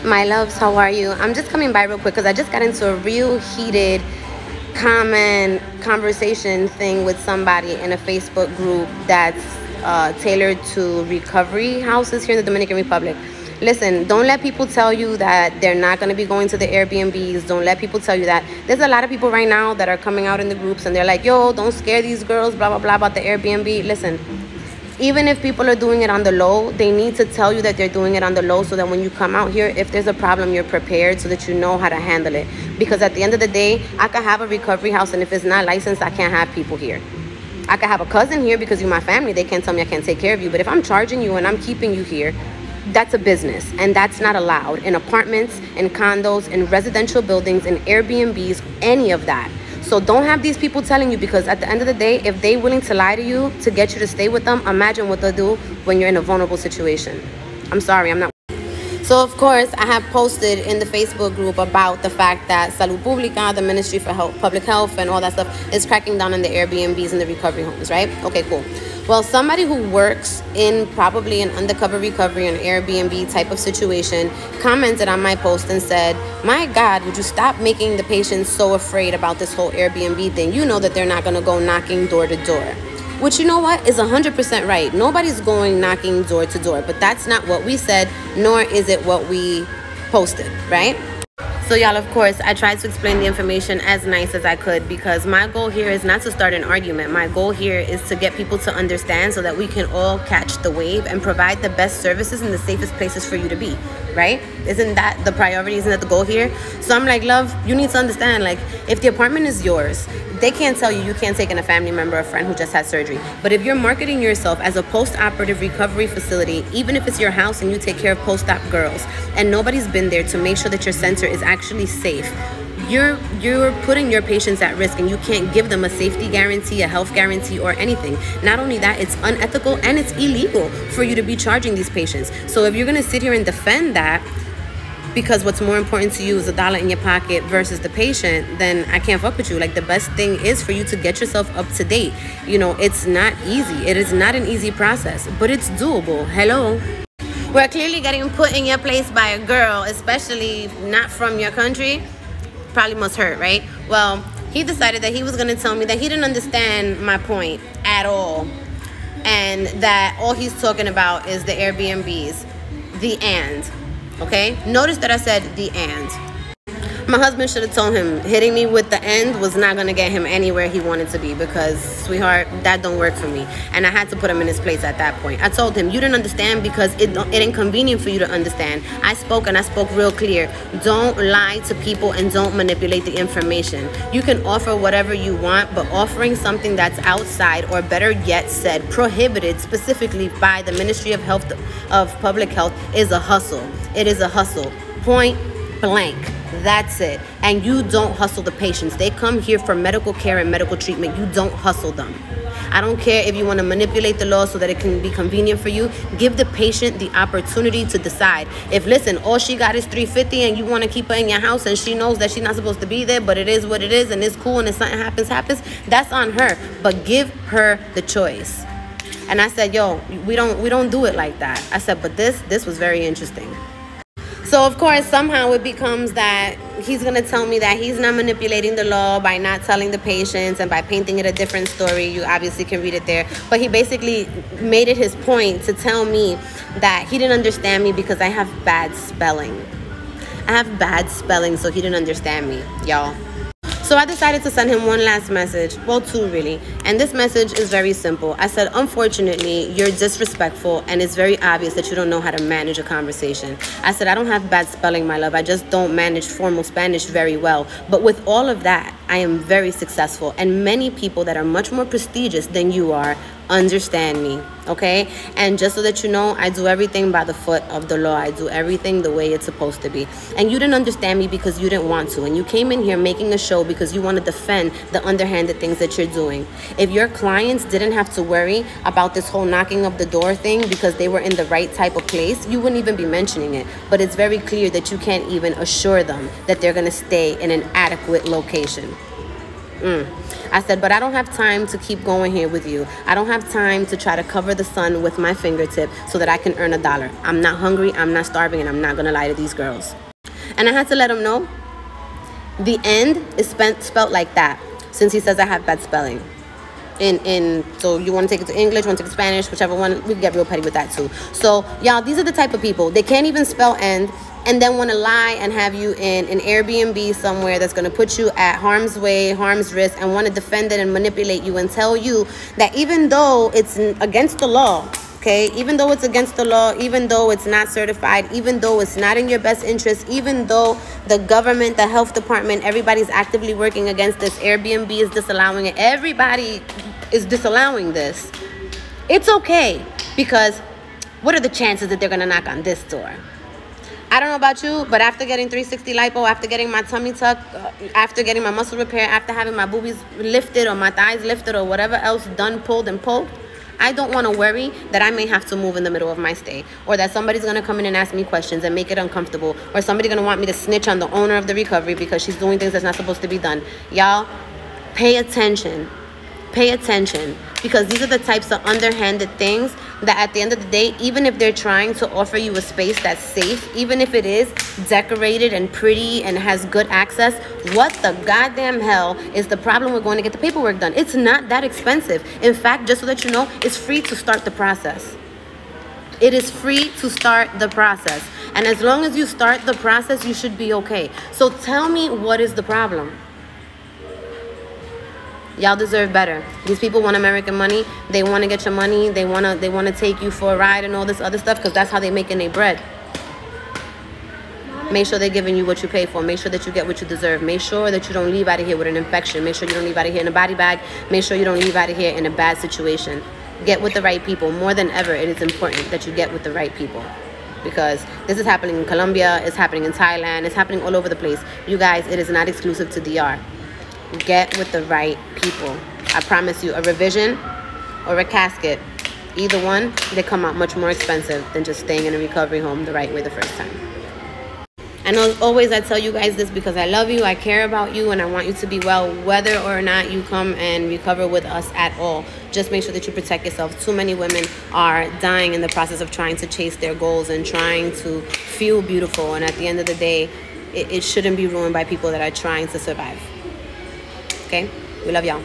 My loves, how are you? I'm just coming by real quick because I just got into a real heated conversation thing with somebody in a Facebook group that's tailored to recovery houses here in the Dominican Republic. Listen, don't let people tell you that they're not going to be going to the Airbnbs. Don't let people tell you that. There's a lot of people right now that are coming out in the groups and they're like, yo, don't scare these girls, blah, blah, blah, about the Airbnb. Listen, even if people are doing it on the low, they need to tell you that they're doing it on the low so that when you come out here, if there's a problem, you're prepared so that you know how to handle it. Because at the end of the day, I could have a recovery house, and if it's not licensed, I can't have people here. I could have a cousin here because you're my family. They can't tell me I can't take care of you. But if I'm charging you and I'm keeping you here, that's a business, and that's not allowed in apartments, in condos, in residential buildings, in Airbnbs, any of that. So don't have these people telling you, because at the end of the day, if they're willing to lie to you to get you to stay with them, imagine what they'll do when you're in a vulnerable situation. I'm sorry, I'm not. So, of course, I have posted in the Facebook group about the fact that Salud Pública, the Ministry for Public Health and all that stuff, is cracking down on the Airbnbs and the recovery homes, right? Okay, cool. Well, somebody who works in probably an undercover recovery and Airbnb type of situation commented on my post and said, my God, would you stop making the patients so afraid about this whole Airbnb thing? You know that they're not going to go knocking door to door. Which, you know what, is 100% right. Nobody's going knocking door to door, but that's not what we said, nor is it what we posted, right? So y'all, of course, I tried to explain the information as nice as I could, because my goal here is not to start an argument. My goal here is to get people to understand so that we can all catch the wave and provide the best services in the safest places for you to be, right? Isn't that the priority? Isn't that the goal here? So I'm like, love, you need to understand, like, if the apartment is yours, they can't tell you can't take in a family member or a friend who just had surgery. But if you're marketing yourself as a post-operative recovery facility, even if it's your house and you take care of post-op girls and nobody's been there to make sure that your center is actually safe, you're putting your patients at risk, and you can't give them a safety guarantee, a health guarantee, or anything. Not only that, it's unethical and it's illegal for you to be charging these patients. So if you're going to sit here and defend that, because what's more important to you is a dollar in your pocket versus the patient, then I can't fuck with you. Like, the best thing is for you to get yourself up to date. You know, it's not easy. It is not an easy process, but it's doable. Hello. We're clearly getting put in your place by a girl, especially not from your country. Probably must hurt, right? Well, he decided that he was going to tell me that he didn't understand my point at all, and that all he's talking about is the Airbnbs, the and. Okay, notice that I said the and. My husband should have told him hitting me with the end was not going to get him anywhere he wanted to be, because, sweetheart, that don't work for me. And I had to put him in his place at that point. I told him, you didn't understand because it ain't convenient for you to understand. I spoke, and I spoke real clear. Don't lie to people and don't manipulate the information. You can offer whatever you want, but offering something that's outside, or better yet said, prohibited specifically by the Ministry of Public Health is a hustle. It is a hustle. Point blank. That's it. And you don't hustle the patients. They come here for medical care and medical treatment. You don't hustle them. I don't care if you want to manipulate the law so that it can be convenient for you. Give the patient the opportunity to decide. If, listen, all she got is $350 and you want to keep her in your house and she knows that she's not supposed to be there, but it is what it is and it's cool, and if something happens, that's on her. But give her the choice. And I said, yo, we don't do it like that. I said, but this was very interesting. So, of course, somehow it becomes that he's going to tell me that he's not manipulating the law by not telling the patients and by painting it a different story. You obviously can read it there. But he basically made it his point to tell me that he didn't understand me because I have bad spelling. I have bad spelling, so he didn't understand me, y'all. So I decided to send him one last message, well, two really, and this message is very simple. I said, unfortunately, you're disrespectful, and it's very obvious that you don't know how to manage a conversation. I said, I don't have bad spelling, my love. I just don't manage formal Spanish very well. But with all of that, I am very successful, and many people that are much more prestigious than you are understand me, okay? And just so that you know, I do everything by the foot of the law. I do everything the way it's supposed to be. And you didn't understand me because you didn't want to. And you came in here making a show because you want to defend the underhanded things that you're doing. If your clients didn't have to worry about this whole knocking of the door thing because they were in the right type of place, you wouldn't even be mentioning it. But it's very clear that you can't even assure them that they're going to stay in an adequate location. I said, but I don't have time to keep going here with you. I don't have time to try to cover the sun with my fingertip so that I can earn $1. I'm not hungry, I'm not starving, and I'm not going to lie to these girls. And I had to let him know the end is spelled like that, since he says I have bad spelling. So you want to take it to English, want to take it to Spanish, whichever one. We can get real petty with that too. So y'all, these are the type of people. They can't even spell end, and then want to lie and have you in an Airbnb somewhere that's going to put you at harm's way, harm's risk, and want to defend it and manipulate you and tell you that even though it's against the law, okay, even though it's against the law, even though it's not certified, even though it's not in your best interest, even though the government, the health department, everybody's actively working against this, Airbnb is disallowing it, everybody is disallowing this, it's okay, because what are the chances that they're going to knock on this door? I don't know about you, but after getting 360 lipo, after getting my tummy tuck, after getting my muscle repair, after having my boobies lifted or my thighs lifted or whatever else done, pulled and poked, I don't want to worry that I may have to move in the middle of my stay, or that somebody's going to come in and ask me questions and make it uncomfortable, or somebody's going to want me to snitch on the owner of the recovery because she's doing things that's not supposed to be done. Y'all, pay attention. Pay attention, because these are the types of underhanded things that at the end of the day, even if they're trying to offer you a space that's safe, even if it is decorated and pretty and has good access, what the goddamn hell is the problem with going to get the paperwork done? It's not that expensive. In fact, just so that you know, it's free to start the process. It is free to start the process. And as long as you start the process, you should be okay. So tell me, what is the problem? Y'all deserve better. These people want American money. They want to get your money. They want to take you for a ride and all this other stuff, because that's how they making their bread. Make sure they're giving you what you pay for. Make sure that you get what you deserve. Make sure that you don't leave out of here with an infection. Make sure you don't leave out of here in a body bag. Make sure you don't leave out of here in a bad situation. Get with the right people. More than ever, it is important that you get with the right people, because this is happening in Colombia. It's happening in Thailand. It's happening all over the place. You guys, it is not exclusive to DR. Get with the right people. I promise you, a revision or a casket, either one, they come out much more expensive than just staying in a recovery home the right way the first time. And as always, I tell you guys this because I love you, I care about you, and I want you to be well, whether or not you come and recover with us at all. Just make sure that you protect yourself. Too many women are dying in the process of trying to chase their goals and trying to feel beautiful, and at the end of the day, it shouldn't be ruined by people that are trying to survive. Okay? We love y'all.